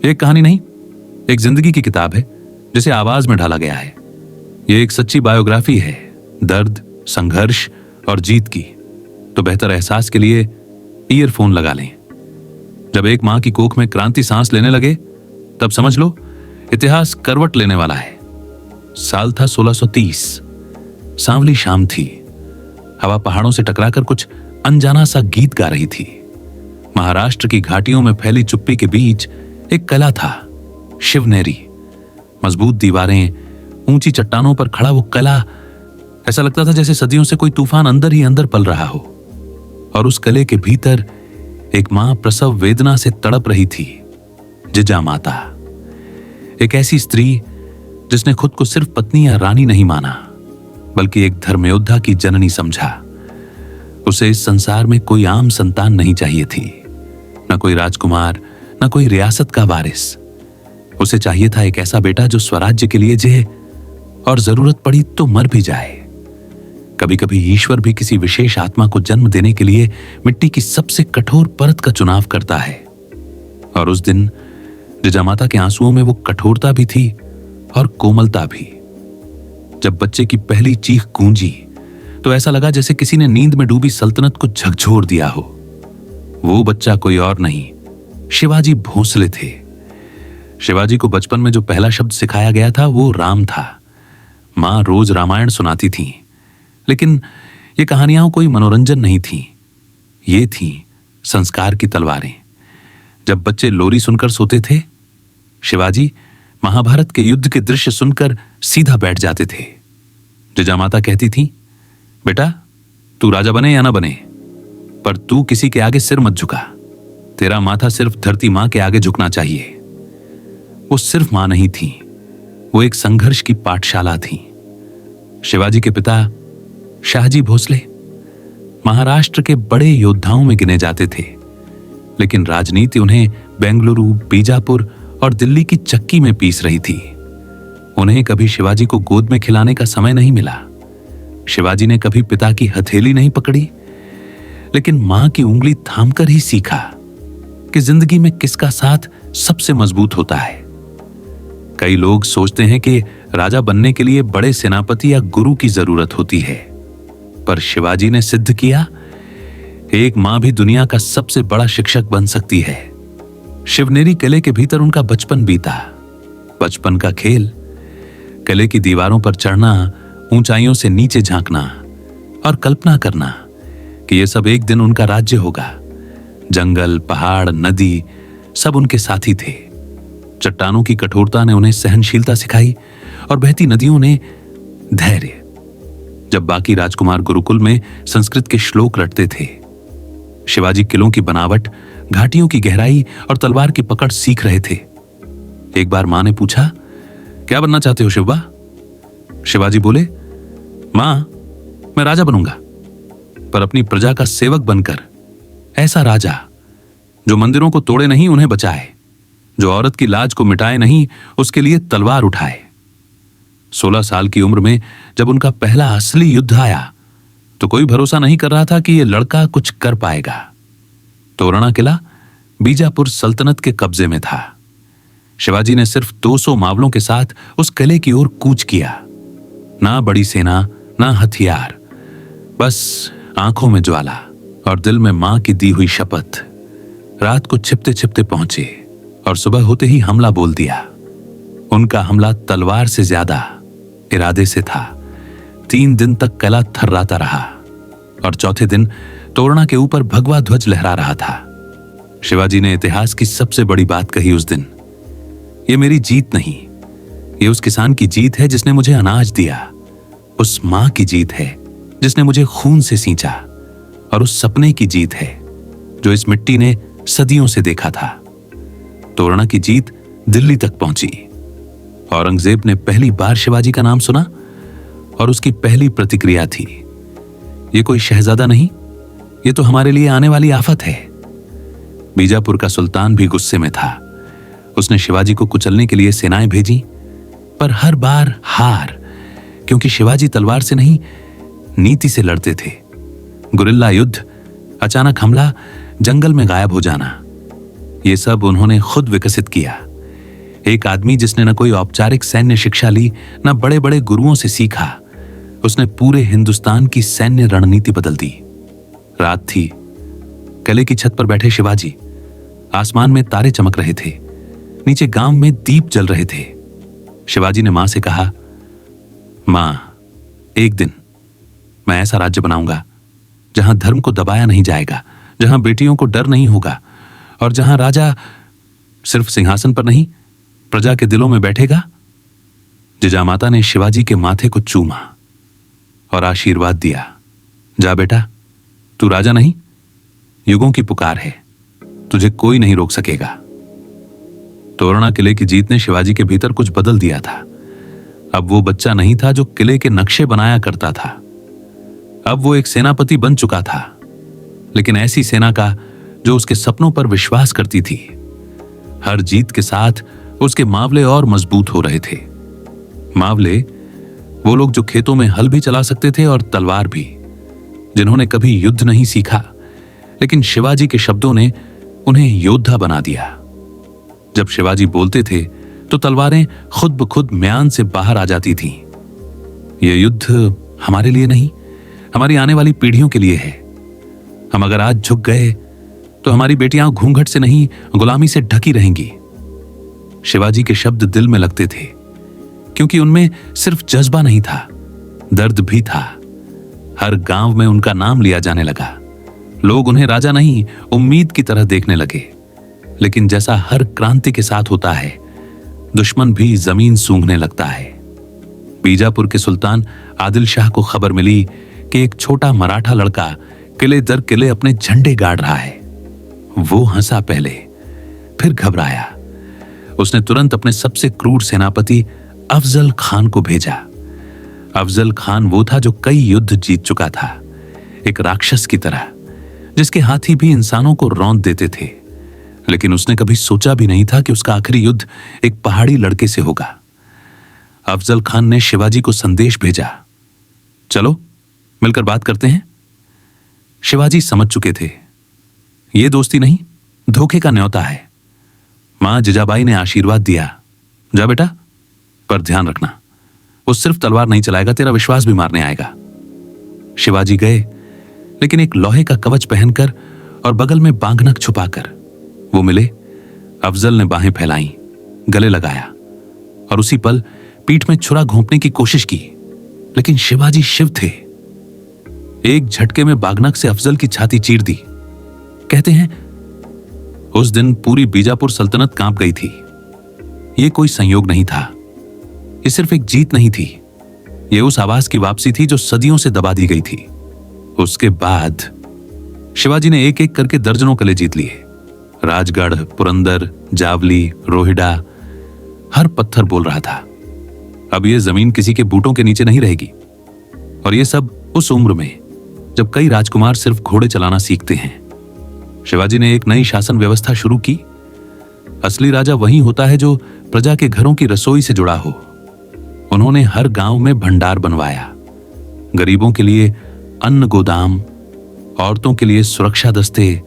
एक कहानी नहीं, एक जिंदगी की किताब है जिसे आवाज में ढाला गया है। ये एक सच्ची बायोग्राफी है, दर्द, संघर्ष और जीत की। तो बेहतर एहसास के लिए ईयरफोन लगा लें। जब एक मां की कोख में क्रांति सांस लेने लगे, तब समझ लो इतिहास करवट लेने वाला है। साल था 1630। सांवली शाम थी। हवा पहाड़ों से टकराकर कुछ अनजाना सा गीत गा रही थी। महाराष्ट्र की घाटियों में फैली चुप्पी के बीच एक कला था, शिवनेरी। मजबूत दीवारें, ऊंची चट्टानों पर खड़ा वो कला, ऐसा लगता था जैसे सदियों से कोई तूफान अंदर ही अंदर पल रहा हो। और उस कले के भीतर एक मां प्रसव वेदना से तड़प रही थी, जिजा माता। एक ऐसी स्त्री जिसने खुद को सिर्फ पत्नी या रानी नहीं माना, बल्कि एक धर्मयोद्धा की जननी समझा। उसे इस संसार में कोई आम संतान नहीं चाहिए थी, न कोई राजकुमार, न कोई रियासत का वारिस। उसे चाहिए था एक ऐसा बेटा जो स्वराज्य के लिए जिए और जरूरत पड़ी तो मर भी जाए। कभी कभी ईश्वर भी किसी विशेष आत्मा को जन्म देने के लिए मिट्टी की सबसे कठोर परत का चुनाव करता है। और उस दिन जिजा माता के आंसुओं में वो कठोरता भी थी और कोमलता भी। जब बच्चे की पहली चीख गूंजी तो ऐसा लगा जैसे किसी ने नींद में डूबी सल्तनत को झकझोर दिया हो। वो बच्चा कोई और नहीं, शिवाजी भोंसले थे। शिवाजी को बचपन में जो पहला शब्द सिखाया गया था वो राम था। मां रोज रामायण सुनाती थी, लेकिन ये कहानियां कोई मनोरंजन नहीं थी, ये थी संस्कार की तलवारें। जब बच्चे लोरी सुनकर सोते थे, शिवाजी महाभारत के युद्ध के दृश्य सुनकर सीधा बैठ जाते थे। जिजा माता कहती थी, बेटा तू राजा बने या ना बने, पर तू किसी के आगे सिर मत झुका। तेरा माथा सिर्फ धरती मां के आगे झुकना चाहिए। वो सिर्फ मां नहीं थी, वो एक संघर्ष की पाठशाला थी। शिवाजी के पिता शाहजी भोसले महाराष्ट्र के बड़े योद्धाओं में गिने जाते थे, लेकिन राजनीति उन्हें बेंगलुरु, बीजापुर और दिल्ली की चक्की में पीस रही थी। उन्हें कभी शिवाजी को गोद में खिलाने का समय नहीं मिला। शिवाजी ने कभी पिता की हथेली नहीं पकड़ी, लेकिन मां की उंगली थामकर ही सीखा कि जिंदगी में किसका साथ सबसे मजबूत होता है। कई लोग सोचते हैं कि राजा बनने के लिए बड़े सेनापति या गुरु की जरूरत होती है, पर शिवाजी ने सिद्ध किया एक मां भी दुनिया का सबसे बड़ा शिक्षक बन सकती है। शिवनेरी किले के भीतर उनका बचपन बीता। बचपन का खेल, किले की दीवारों पर चढ़ना, ऊंचाइयों से नीचे झांकना और कल्पना करना कि यह सब एक दिन उनका राज्य होगा। जंगल, पहाड़, नदी सब उनके साथी थे। चट्टानों की कठोरता ने उन्हें सहनशीलता सिखाई और बहती नदियों ने धैर्य। जब बाकी राजकुमार गुरुकुल में संस्कृत के श्लोक रटते थे, शिवाजी किलों की बनावट, घाटियों की गहराई और तलवार की पकड़ सीख रहे थे। एक बार मां ने पूछा, क्या बनना चाहते हो शिवबा? शिवाजी बोले, मां मैं राजा बनूंगा, पर अपनी प्रजा का सेवक बनकर। ऐसा राजा जो मंदिरों को तोड़े नहीं, उन्हें बचाए, जो औरत की लाज को मिटाए नहीं, उसके लिए तलवार उठाए। 16 साल की उम्र में जब उनका पहला असली युद्ध आया तो कोई भरोसा नहीं कर रहा था कि यह लड़का कुछ कर पाएगा। तोरणा किला बीजापुर सल्तनत के कब्जे में था। शिवाजी ने सिर्फ 200 मावलों के साथ उस किले की ओर कूच किया। ना बड़ी सेना, ना हथियार, बस आंखों में ज्वाला और दिल में मां की दी हुई शपथ। रात को छिपते छिपते पहुंचे और सुबह होते ही हमला बोल दिया। उनका हमला तलवार से ज्यादा इरादे से था। 3 दिन तक किला थर्राता रहा और चौथे दिन तोरणा के ऊपर भगवा ध्वज लहरा रहा था। शिवाजी ने इतिहास की सबसे बड़ी बात कही उस दिन, ये मेरी जीत नहीं, ये उस किसान की जीत है जिसने मुझे अनाज दिया, उस मां की जीत है जिसने मुझे खून से सींचा, और उस सपने की जीत है जो इस मिट्टी ने सदियों से देखा था। तोरणा की जीत दिल्ली तक पहुंची। औरंगजेब ने पहली बार शिवाजी का नाम सुना और उसकी पहली प्रतिक्रिया थी, ये कोई शहजादा नहीं, ये तो हमारे लिए आने वाली आफत है। बीजापुर का सुल्तान भी गुस्से में था। उसने शिवाजी को कुचलने के लिए सेनाएं भेजी, पर हर बार हार, क्योंकि शिवाजी तलवार से नहीं, नीति से लड़ते थे। गुरिल्ला युद्ध, अचानक हमला, जंगल में गायब हो जाना, ये सब उन्होंने खुद विकसित किया। एक आदमी जिसने न कोई औपचारिक सैन्य शिक्षा ली, न बड़े बड़े गुरुओं से सीखा, उसने पूरे हिंदुस्तान की सैन्य रणनीति बदल दी। रात थी। किले की छत पर बैठे शिवाजी, आसमान में तारे चमक रहे थे, नीचे गांव में दीप जल रहे थे। शिवाजी ने मां से कहा, मां, एक दिन मैं ऐसा राज्य बनाऊंगा जहां धर्म को दबाया नहीं जाएगा, जहां बेटियों को डर नहीं होगा और जहां राजा सिर्फ सिंहासन पर नहीं, प्रजा के दिलों में बैठेगा। जिजामाता ने शिवाजी के माथे को चूमा और आशीर्वाद दिया। जा बेटा, तू राजा नहीं, युगों की पुकार है, तुझे कोई नहीं रोक सकेगा। तोरणा किले की जीत ने शिवाजी के भीतर कुछ बदल दिया था। अब वो बच्चा नहीं था जो किले के नक्शे बनाया करता था। अब वो एक सेनापति बन चुका था, लेकिन ऐसी सेना का जो उसके सपनों पर विश्वास करती थी। हर जीत के साथ उसके मावले और मजबूत हो रहे थे। मावले वो लोग जो खेतों में हल भी चला सकते थे और तलवार भी, जिन्होंने कभी युद्ध नहीं सीखा, लेकिन शिवाजी के शब्दों ने उन्हें योद्धा बना दिया। जब शिवाजी बोलते थे तो तलवारें खुद ब खुद म्यान से बाहर आ जाती थीं। यह युद्ध हमारे लिए नहीं, हमारी आने वाली पीढ़ियों के लिए है। हम अगर आज झुक गए तो हमारी बेटियां घूंघट से नहीं, गुलामी से ढकी रहेंगी। शिवाजी के शब्द दिल में लगते थे, क्योंकि उनमें सिर्फ जज्बा नहीं था, दर्द भी था। हर गांव में उनका नाम लिया जाने लगा। लोग उन्हें राजा नहीं, उम्मीद की तरह देखने लगे। लेकिन जैसा हर क्रांति के साथ होता है, दुश्मन भी जमीन सूंघने लगता है। बीजापुर के सुल्तान आदिल शाह को खबर मिली कि एक छोटा मराठा लड़का किले दर किले अपने झंडे गाड़ रहा है। वो हंसा पहले, फिर घबराया। उसने तुरंत अपने सबसे क्रूर सेनापति अफजल खान को भेजा। अफजल खान वो था जो कई युद्ध जीत चुका था, एक राक्षस की तरह, जिसके हाथी भी इंसानों को रौंद देते थे। लेकिन उसने कभी सोचा भी नहीं था कि उसका आखिरी युद्ध एक पहाड़ी लड़के से होगा। अफजल खान ने शिवाजी को संदेश भेजा, चलो मिलकर बात करते हैं। शिवाजी समझ चुके थे, ये दोस्ती नहीं, धोखे का न्योता है। मां जिजाबाई ने आशीर्वाद दिया, जा बेटा, पर ध्यान रखना, वो सिर्फ तलवार नहीं चलाएगा, तेरा विश्वास भी मारने आएगा। शिवाजी गए, लेकिन एक लोहे का कवच पहनकर और बगल में बांगनक छुपाकर। वो मिले। अफजल ने बाहें फैलाई, गले लगाया और उसी पल पीठ में छुरा घोंपने की कोशिश की, लेकिन शिवाजी शिव थे। एक झटके में बागनक से अफजल की छाती चीर दी। कहते हैं उस दिन पूरी बीजापुर सल्तनत कांप गई थी। यह कोई संयोग नहीं था, यह सिर्फ एक जीत नहीं थी, यह उस आवाज की वापसी थी जो सदियों से दबा दी गई थी। उसके बाद शिवाजी ने एक एक करके दर्जनों किले जीत लिए। राजगढ़, पुरंदर, जावली, रोहिडा, हर पत्थर बोल रहा था, अब यह जमीन किसी के बूटों के नीचे नहीं रहेगी। और यह सब उस उम्र में जब कई राजकुमार सिर्फ घोड़े चलाना सीखते हैं। शिवाजी ने एक नई शासन व्यवस्था शुरू की। असली राजा वही होता है जो प्रजा के घरों की रसोई से जुड़ा हो। उन्होंने हर गांव में भंडार बनवाया, गरीबों के लिए अन्न गोदाम, औरतों के लिए सुरक्षा दस्ते,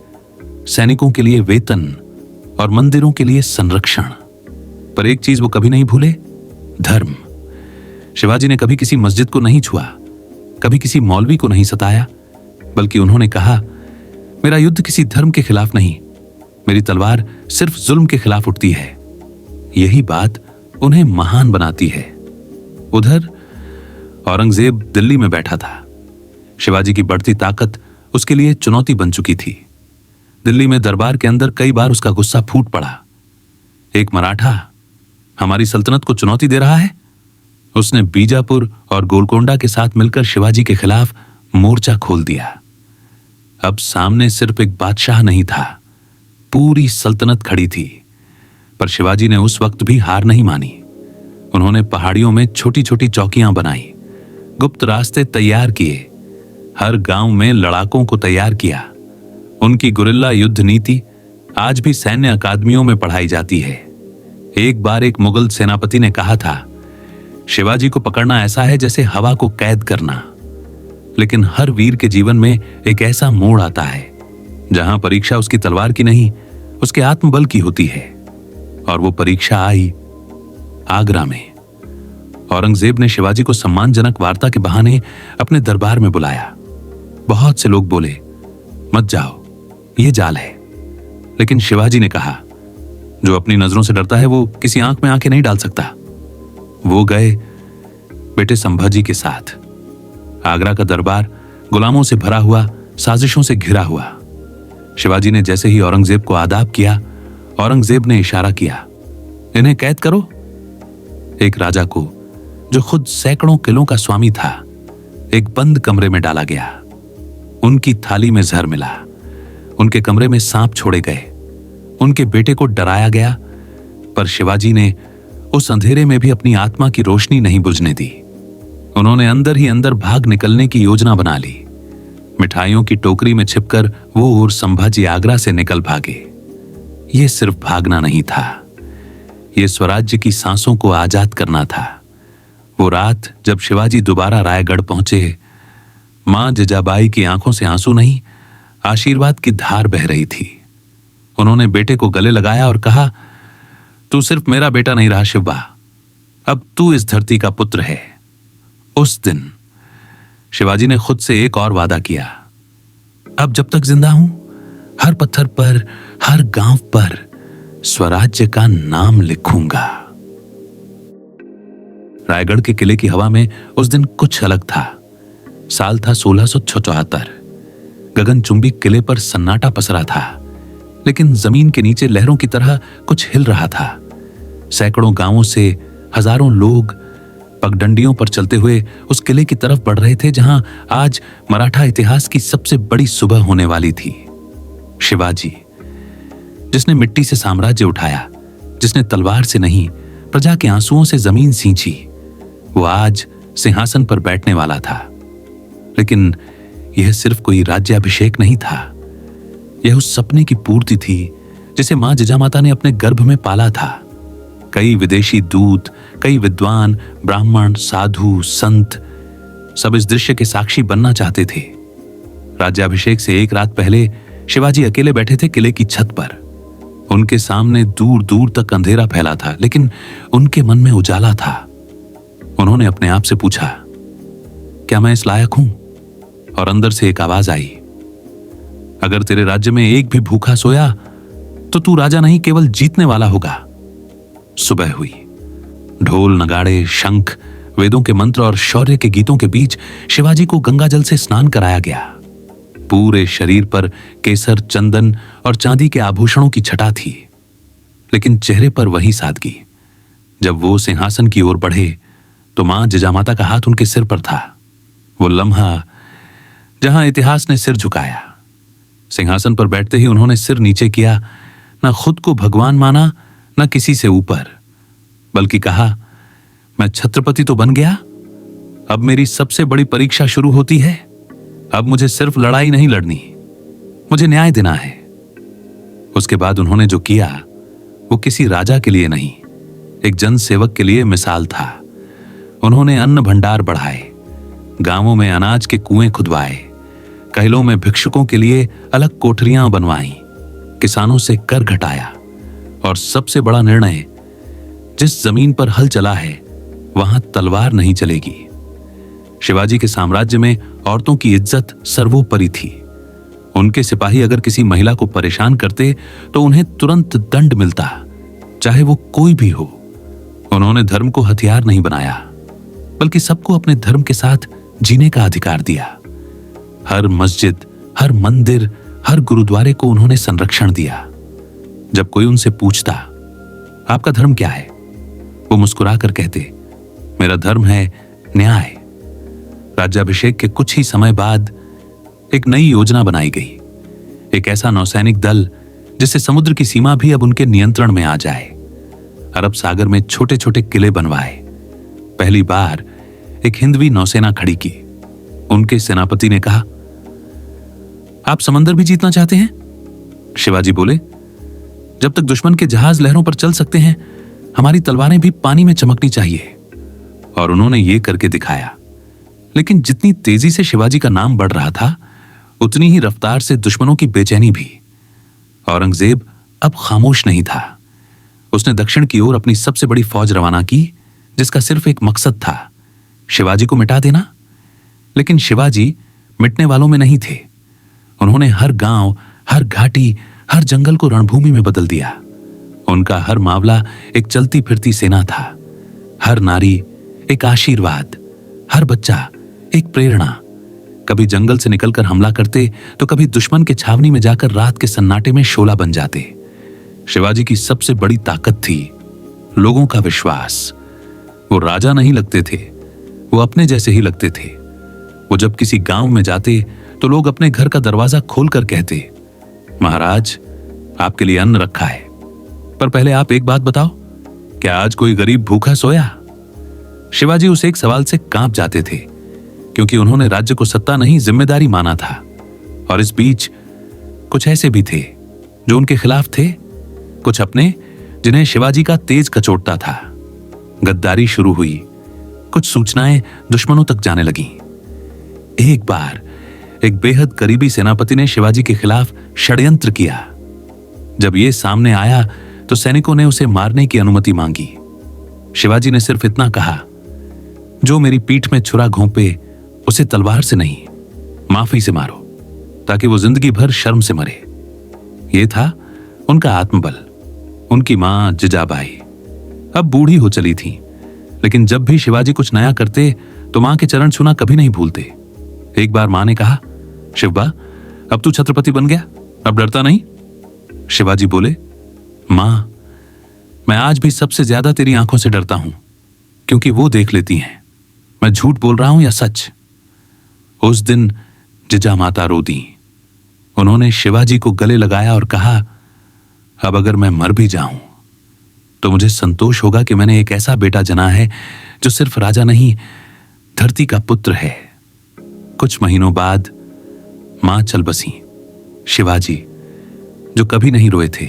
सैनिकों के लिए वेतन और मंदिरों के लिए संरक्षण। पर एक चीज वो कभी नहीं भूले, धर्म। शिवाजी ने कभी किसी मस्जिद को नहीं छुआ, कभी किसी मौलवी को नहीं सताया, बल्कि उन्होंने कहा, मेरा युद्ध किसी धर्म के खिलाफ नहीं, मेरी तलवार सिर्फ जुल्म के खिलाफ उठती है। यही बात उन्हें महान बनाती है। उधर औरंगजेब दिल्ली में बैठा था। शिवाजी की बढ़ती ताकत उसके लिए चुनौती बन चुकी थी। दिल्ली में दरबार के अंदर कई बार उसका गुस्सा फूट पड़ा। एक मराठा हमारी सल्तनत को चुनौती दे रहा है। उसने बीजापुर और गोलकोंडा के साथ मिलकर शिवाजी के खिलाफ मोर्चा खोल दिया। अब सामने सिर्फ एक बादशाह नहीं था, पूरी सल्तनत खड़ी थी। पर शिवाजी ने उस वक्त भी हार नहीं मानी। उन्होंने पहाड़ियों में छोटी छोटी चौकियां बनाई, गुप्त रास्ते तैयार किए, हर गांव में लड़ाकों को तैयार किया। उनकी गुरिल्ला युद्ध नीति आज भी सैन्य अकादमियों में पढ़ाई जाती है। एक बार एक मुगल सेनापति ने कहा था, शिवाजी को पकड़ना ऐसा है जैसे हवा को कैद करना। लेकिन हर वीर के जीवन में एक ऐसा मोड़ आता है जहां परीक्षा उसकी तलवार की नहीं, उसके आत्मबल की होती है। और वो परीक्षा आई आगरा में। औरंगजेब ने शिवाजी को सम्मानजनक वार्ता के बहाने अपने दरबार में बुलाया। बहुत से लोग बोले, मत जाओ, ये जाल है। लेकिन शिवाजी ने कहा, जो अपनी नजरों से डरता है वो किसी आंख में आंखें नहीं डाल सकता। वो गए बेटे संभाजी के साथ। आगरा का दरबार गुलामों से भरा हुआ, साजिशों से घिरा हुआ। शिवाजी ने जैसे ही औरंगजेब को आदाब किया, औरंगजेब ने इशारा किया, इन्हें कैद करो। एक राजा को, जो खुद सैकड़ों किलों का स्वामी था, एक बंद कमरे में डाला गया। उनकी थाली में जहर मिला, उनके कमरे में सांप छोड़े गए, उनके बेटे को डराया गया। पर शिवाजी ने उस अंधेरे में भी अपनी आत्मा की रोशनी नहीं बुझने दी। उन्होंने अंदर ही अंदर भाग निकलने की योजना बना ली। मिठाइयों की टोकरी में छिपकर वो और संभाजी आगरा से निकल भागे। ये सिर्फ भागना नहीं था, ये स्वराज्य की सांसों को आजाद करना था। वो रात जब शिवाजी दोबारा रायगढ़ पहुंचे, मां जिजाबाई की आंखों से आंसू नहीं, आशीर्वाद की धार बह रही थी। उन्होंने बेटे को गले लगाया और कहा, तू सिर्फ मेरा बेटा नहीं रहा शिवा, अब तू इस धरती का पुत्र है। उस दिन शिवाजी ने खुद से एक और वादा किया, अब जब तक जिंदा हूं, हर पत्थर पर, हर गांव पर स्वराज्य का नाम लिखूंगा। रायगढ़ के किले की हवा में उस दिन कुछ अलग था। साल था 1676। गगनचुंबी किले पर सन्नाटा पसरा था, लेकिन जमीन के नीचे लहरों की तरह कुछ हिल रहा था। सैकड़ों गांवों से हजारों लोग पगडंडियों पर चलते हुए उस किले की तरफ बढ़ रहे थे, जहां आज मराठा इतिहास की सबसे बड़ी सुबह होने वाली थी। शिवाजी, जिसने मिट्टी से साम्राज्य उठाया, जिसने तलवार से नहीं प्रजा के आंसुओं से जमीन सींची, वो आज सिंहासन पर बैठने वाला था। लेकिन यह सिर्फ कोई राज्याभिषेक नहीं था, यह उस सपने की पूर्ति थी जिसे मां जिजामाता ने अपने गर्भ में पाला था। कई विदेशी दूत, कई विद्वान, ब्राह्मण, साधु, संत, सब इस दृश्य के साक्षी बनना चाहते थे। राज्याभिषेक से एक रात पहले शिवाजी अकेले बैठे थे किले की छत पर। उनके सामने दूर दूर तक अंधेरा फैला था, लेकिन उनके मन में उजाला था। उन्होंने अपने आप से पूछा, क्या मैं इस लायक हूं? और अंदर से एक आवाज आई, अगर तेरे राज्य में एक भी भूखा सोया तो तू राजा नहीं, केवल जीतने वाला होगा। सुबह हुई। ढोल, नगाड़े, शंख, वेदों के मंत्र और शौर्य के गीतों के बीच शिवाजी को गंगाजल से स्नान कराया गया। पूरे शरीर पर केसर, चंदन और चांदी के आभूषणों की छटा थी, लेकिन चेहरे पर वही सादगी। जब वो सिंहासन की ओर बढ़े तो मां जिजामाता का हाथ उनके सिर पर था। वो लम्हा जहां इतिहास ने सिर झुकाया। सिंहासन पर बैठते ही उन्होंने सिर नीचे किया, न खुद को भगवान माना, न किसी से ऊपर, बल्कि कहा, मैं छत्रपति तो बन गया, अब मेरी सबसे बड़ी परीक्षा शुरू होती है। अब मुझे सिर्फ लड़ाई नहीं लड़नी, मुझे न्याय देना है। उसके बाद उन्होंने जो किया वो किसी राजा के लिए नहीं, एक जन सेवक के लिए मिसाल था। उन्होंने अन्न भंडार बढ़ाए, गांवों में अनाज के कुएं खुदवाए, कहलों में भिक्षुकों के लिए अलग कोठरियां बनवाई, किसानों से कर घटाया, और सबसे बड़ा निर्णय, जिस जमीन पर हल चला है वहां तलवार नहीं चलेगी। शिवाजी के साम्राज्य में औरतों की इज्जत सर्वोपरि थी। उनके सिपाही अगर किसी महिला को परेशान करते तो उन्हें तुरंत दंड मिलता, चाहे वो कोई भी हो। उन्होंने धर्म को हथियार नहीं बनाया, बल्कि सबको अपने धर्म के साथ जीने का अधिकार दिया। हर मस्जिद, हर मंदिर, हर गुरुद्वारे को उन्होंने संरक्षण दिया। जब कोई उनसे पूछता, आपका धर्म क्या है, वो मुस्कुराकर कहते, मेरा धर्म है न्याय। राज्याभिषेक के कुछ ही समय बाद एक नई योजना बनाई गई, एक ऐसा नौसैनिक दल जिससे समुद्र की सीमा भी अब उनके नियंत्रण में आ जाए। अरब सागर में छोटे छोटे किले बनवाए। पहली बार एक हिंदवी नौसेना खड़ी की। उनके सेनापति ने कहा, आप समंदर भी जीतना चाहते हैं? शिवाजी बोले, जब तक दुश्मन के जहाज लहरों पर चल सकते हैं, हमारी तलवारें भी पानी में चमकनी चाहिए। और उन्होंने ये करके दिखाया। लेकिन जितनी तेजी से शिवाजी का नाम बढ़ रहा था, उतनी ही रफ्तार से दुश्मनों की बेचैनी भी। औरंगजेब अब खामोश नहीं था। उसने दक्षिण की ओर अपनी सबसे बड़ी फौज रवाना की, जिसका सिर्फ एक मकसद था, शिवाजी को मिटा देना। लेकिन शिवाजी मिटने वालों में नहीं थे। उन्होंने हर गांव, हर घाटी, हर जंगल को रणभूमि में बदल दिया। उनका हर मावला एक चलती फिरती सेना था, हर नारी एक आशीर्वाद, हर बच्चा एक प्रेरणा। कभी जंगल से निकलकर हमला करते तो कभी दुश्मन के छावनी में जाकर रात के सन्नाटे में शोला बन जाते। शिवाजी की सबसे बड़ी ताकत थी लोगों का विश्वास। वो राजा नहीं लगते थे, वो अपने जैसे ही लगते थे। वो जब किसी गांव में जाते तो लोग अपने घर का दरवाजा खोलकर कहते, महाराज आपके लिए अन्न रखा है, पर पहले आप एक बात बताओ, क्या आज कोई गरीब भूखा सोया? शिवाजी उस एक सवाल से कांप जाते थे, क्योंकि उन्होंने राज्य को सत्ता नहीं जिम्मेदारी माना था। और इस बीच कुछ ऐसे भी थे जो उनके खिलाफ थे, कुछ अपने जिन्हें शिवाजी का तेज कचोटता था। गद्दारी शुरू हुई, कुछ सूचनाएं दुश्मनों तक जाने लगीं। एक बार एक बेहद करीबी सेनापति ने शिवाजी के खिलाफ षड्यंत्र किया। जब यह सामने आया तो सैनिकों ने उसे मारने की अनुमति मांगी। शिवाजी ने सिर्फ इतना कहा, जो मेरी पीठ में छुरा घोंपे उसे तलवार से नहीं, माफी से मारो, ताकि वो जिंदगी भर शर्म से मरे। यह था उनका आत्मबल। उनकी मां जिजाबाई अब बूढ़ी हो चली थी, लेकिन जब भी शिवाजी कुछ नया करते तो मां के चरण छूना कभी नहीं भूलते। एक बार मां ने कहा, शिवबा अब तू छत्रपति बन गया, अब डरता नहीं? शिवाजी बोले, मां मैं आज भी सबसे ज्यादा तेरी आंखों से डरता हूं, क्योंकि वो देख लेती हैं मैं झूठ बोल रहा हूं या सच। उस दिन जिजा माता रो दी। उन्होंने शिवाजी को गले लगाया और कहा, अब अगर मैं मर भी जाऊं तो मुझे संतोष होगा कि मैंने एक ऐसा बेटा जना है जो सिर्फ राजा नहीं, धरती का पुत्र है। कुछ महीनों बाद मां चल बसी। शिवाजी जो कभी नहीं रोए थे,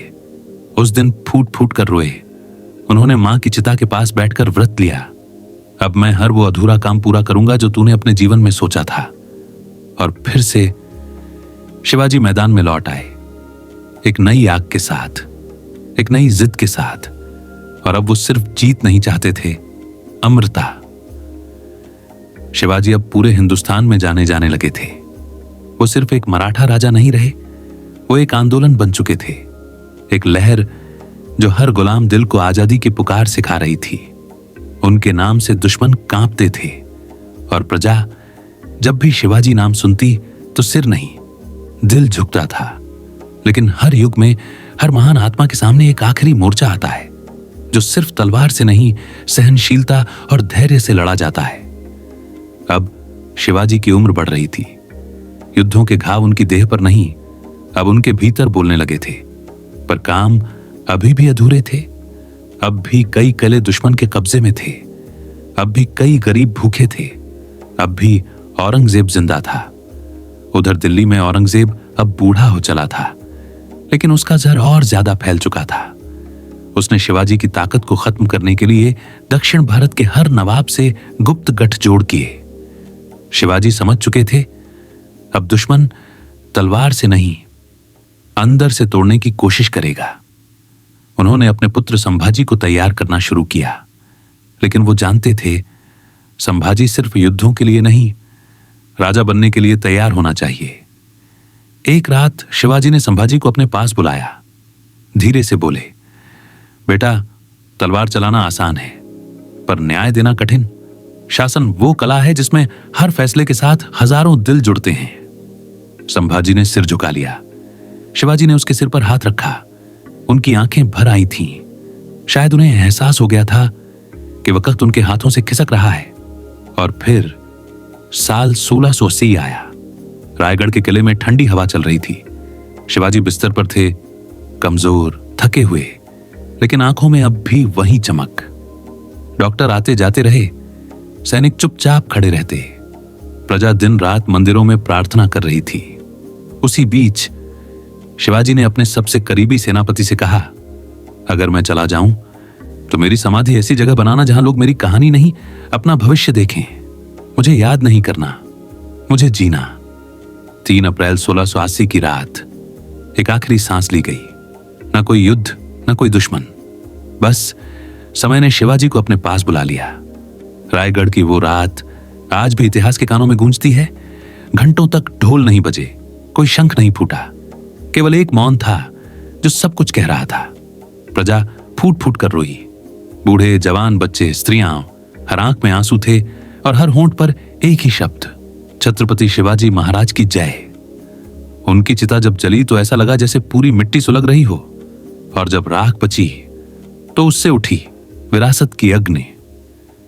उस दिन फूट फूट कर रोए। उन्होंने मां की चिता के पास बैठकर व्रत लिया, अब मैं हर वो अधूरा काम पूरा करूंगा जो तूने अपने जीवन में सोचा था। और फिर से शिवाजी मैदान में लौट आए, एक नई आग के साथ, एक नई जिद के साथ। और अब वो सिर्फ जीत नहीं चाहते थे, अमरता। शिवाजी अब पूरे हिंदुस्तान में जाने लगे थे। वो सिर्फ एक मराठा राजा नहीं रहे, वो एक आंदोलन बन चुके थे, एक लहर जो हर गुलाम दिल को आजादी की पुकार सिखा रही थी। उनके नाम से दुश्मन कांपते थे और प्रजा जब भी शिवाजी नाम सुनती तो सिर नहीं, दिल झुकता था। लेकिन हर युग में हर महान आत्मा के सामने एक आखिरी मोर्चा आता है जो सिर्फ तलवार से नहीं, सहनशीलता और धैर्य से लड़ा जाता है। अब शिवाजी की उम्र बढ़ रही थी। युद्धों के घाव उनकी देह पर नहीं, अब उनके भीतर बोलने लगे थे। पर काम अभी भी अधूरे थे। अब भी कई किले दुश्मन के कब्जे में थे, अब भी कई गरीब भूखे थे, अब भी औरंगजेब जिंदा था। उधर दिल्ली में औरंगजेब अब बूढ़ा हो चला था, लेकिन उसका जहर और ज्यादा फैल चुका था। उसने शिवाजी की ताकत को खत्म करने के लिए दक्षिण भारत के हर नवाब से गुप्त गठजोड़ किए। शिवाजी समझ चुके थे, अब दुश्मन तलवार से नहीं, अंदर से तोड़ने की कोशिश करेगा। उन्होंने अपने पुत्र संभाजी को तैयार करना शुरू किया, लेकिन वो जानते थे संभाजी सिर्फ युद्धों के लिए नहीं, राजा बनने के लिए तैयार होना चाहिए। एक रात शिवाजी ने संभाजी को अपने पास बुलाया। धीरे से बोले, बेटा तलवार चलाना आसान है, पर न्याय देना कठिन। शासन वो कला है जिसमें हर फैसले के साथ हजारों दिल जुड़ते हैं। संभाजी ने सिर झुका लिया। शिवाजी ने उसके सिर पर हाथ रखा। उनकी आंखें भर आई थीं। शायद उन्हें एहसास हो गया था कि वक्त उनके हाथों से खिसक रहा है। और फिर साल 1680 आया। रायगढ़ के किले में ठंडी हवा चल रही थी। शिवाजी बिस्तर पर थे, कमजोर, थके हुए, लेकिन आंखों में अब भी वही चमक। डॉक्टर आते जाते रहे, सैनिक चुपचाप खड़े रहते। प्रजा दिन रात मंदिरों में प्रार्थना कर रही थी। उसी बीच शिवाजी ने अपने सबसे करीबी सेनापति से कहा, अगर मैं चला जाऊं तो मेरी समाधि ऐसी जगह बनाना जहां लोग मेरी कहानी नहीं, अपना भविष्य देखें। मुझे याद नहीं करना, मुझे जीना। 3 अप्रैल 1680 की रात एक आखिरी सांस ली गई। ना कोई युद्ध, ना कोई दुश्मन, बस समय ने शिवाजी को अपने पास बुला लिया। रायगढ़ की वो रात आज भी इतिहास के कानों में गूंजती है। घंटों तक ढोल नहीं बजे, कोई शंख नहीं फूटा, केवल एक मौन था जो सब कुछ कह रहा था। प्रजा फूट फूट कर रोई। बूढ़े, जवान, बच्चे, स्त्रियां, हर आंख में आंसू थे और हर होंठ पर एक ही शब्द, छत्रपति शिवाजी महाराज की जय। उनकी चिता जब जली तो ऐसा लगा जैसे पूरी मिट्टी सुलग रही हो, और जब राख बची तो उससे उठी विरासत की अग्नि।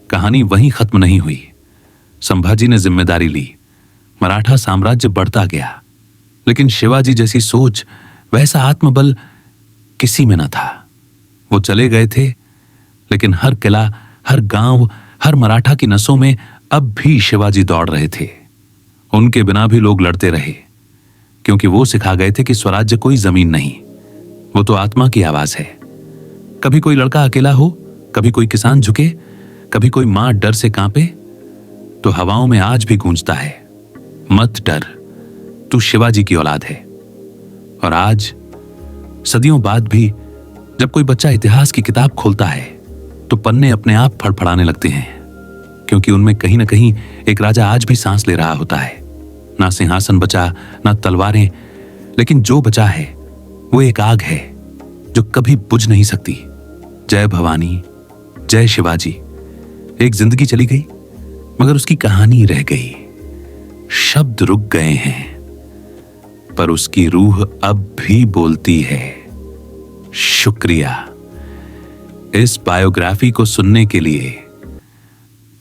कहानी वहीं खत्म नहीं हुई। संभाजी ने जिम्मेदारी ली, मराठा साम्राज्य बढ़ता गया, लेकिन शिवाजी जैसी सोच, वैसा आत्मबल किसी में न था। वो चले गए थे, लेकिन हर किला, हर गांव, हर मराठा की नसों में अब भी शिवाजी दौड़ रहे थे। उनके बिना भी लोग लड़ते रहे, क्योंकि वो सिखा गए थे कि स्वराज्य कोई जमीन नहीं, वो तो आत्मा की आवाज है। कभी कोई लड़का अकेला हो, कभी कोई किसान झुके, कभी कोई मां डर से कांपे, तो हवाओं में आज भी गूंजता है, मत डर, तू शिवाजी की औलाद है। और आज सदियों बाद भी जब कोई बच्चा इतिहास की किताब खोलता है तो पन्ने अपने आप फड़फड़ाने लगते हैं, क्योंकि उनमें कहीं ना कहीं एक राजा आज भी सांस ले रहा होता है। ना सिंहासन बचा, ना तलवारें, लेकिन जो बचा है वो एक आग है जो कभी बुझ नहीं सकती। जय भवानी, जय शिवाजी। एक जिंदगी चली गई, मगर उसकी कहानी रह गई। शब्द रुक गए हैं, पर उसकी रूह अब भी बोलती है। शुक्रिया। इस बायोग्राफी को सुनने के लिए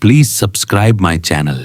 प्लीज सब्सक्राइब माय चैनल।